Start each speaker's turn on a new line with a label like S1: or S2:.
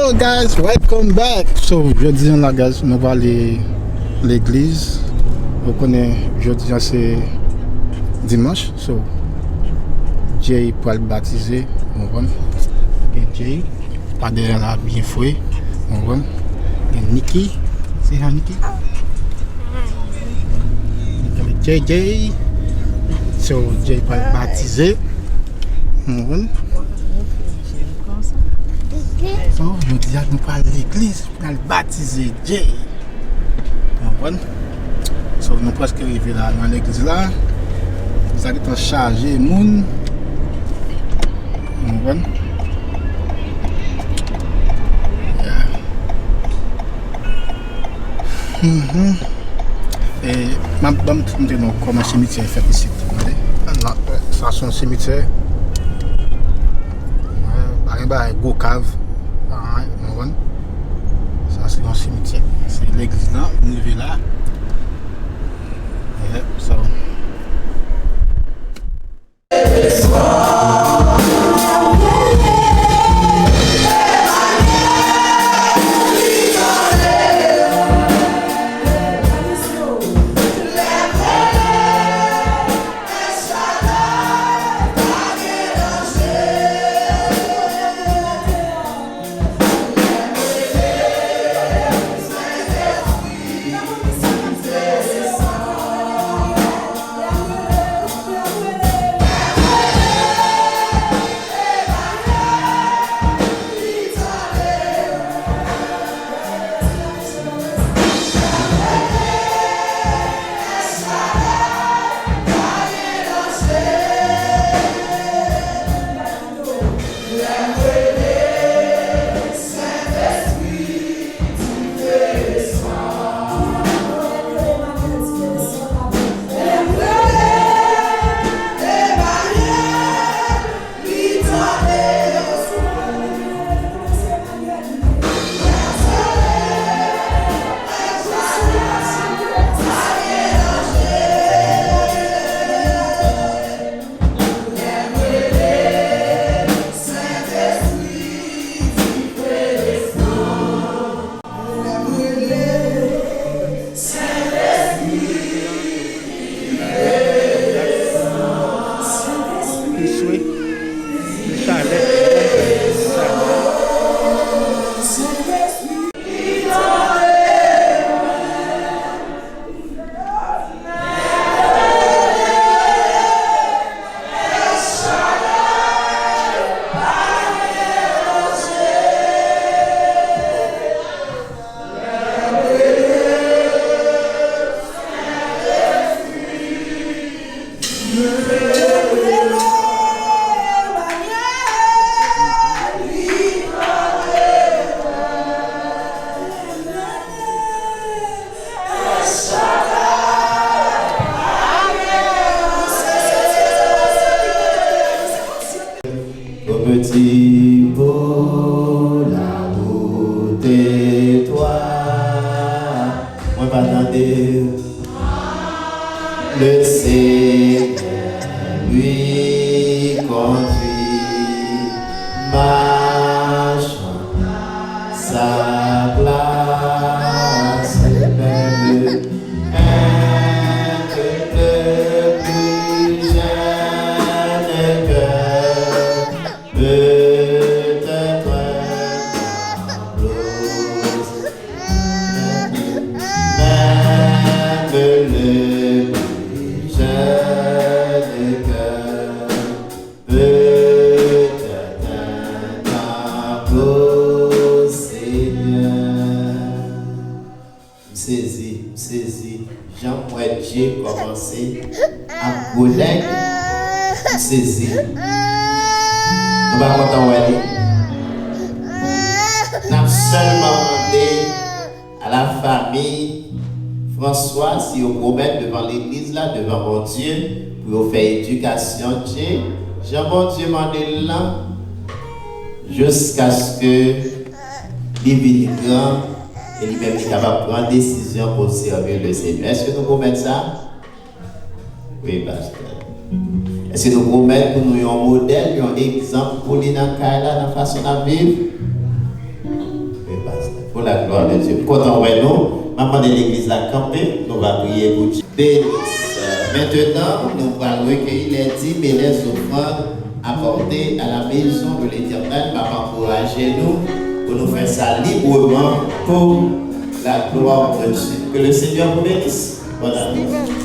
S1: Hello guys, welcome back. So jeudi là guys, nous va aller l'église. Vous connaissez jeudi c'est dimanche. So Jay pour le baptiser, on va. Et Jay pas derrière là bien fouet, on va. Et Nikki, c'est Nikki. Jay. So Jay pour le baptiser. On va. So, je dis à nous pas l'église, pour le baptiser Jay. So, nous presque arrivés là dans l'église là. Vous allez être chargé moun. Et ma bam tout nous comme un cimetière fait ici. Ça son cimetière. Bah, go cave. Ça c'est un cimetière. C'est l'église là, nous vivons là. Yeah, so.
S2: Petit beau, l'amour de toi, moi pas attendre le Seigneur lui conduit, marche sa place, même un peu plus jeune cœur. Peut-être même le plus jeune cœur, peut-être un tableau, Seigneur. Saisi, Jean-Pierre j'ai commencé à collègue, saisi. Nous allons content nous avons seulement demandé à la famille François si vous promettez devant l'église là, devant mon Dieu, pour vous faire éducation. Jean bon Dieu m'a demandé là jusqu'à ce que il vienne grand et lui même capable de prendre décision pour servir le Seigneur. Est-ce que nous promettons ça? Oui, pasteur. Est-ce que nous promettons pour nous un modèle, un exemple pour lui dans la façon de vivre? la gloire de Dieu. Content ouais nous, maman de l'église la campée, nous va prier pour Dieu. Bénisse. Maintenant, nous allons recueillir les dîmes et les offrandes apportées à la maison de l'Éternel. Maman, encouragez-nous pour nous faire ça librement pour la gloire de Dieu. Que le Seigneur vous bénisse. Bonne année.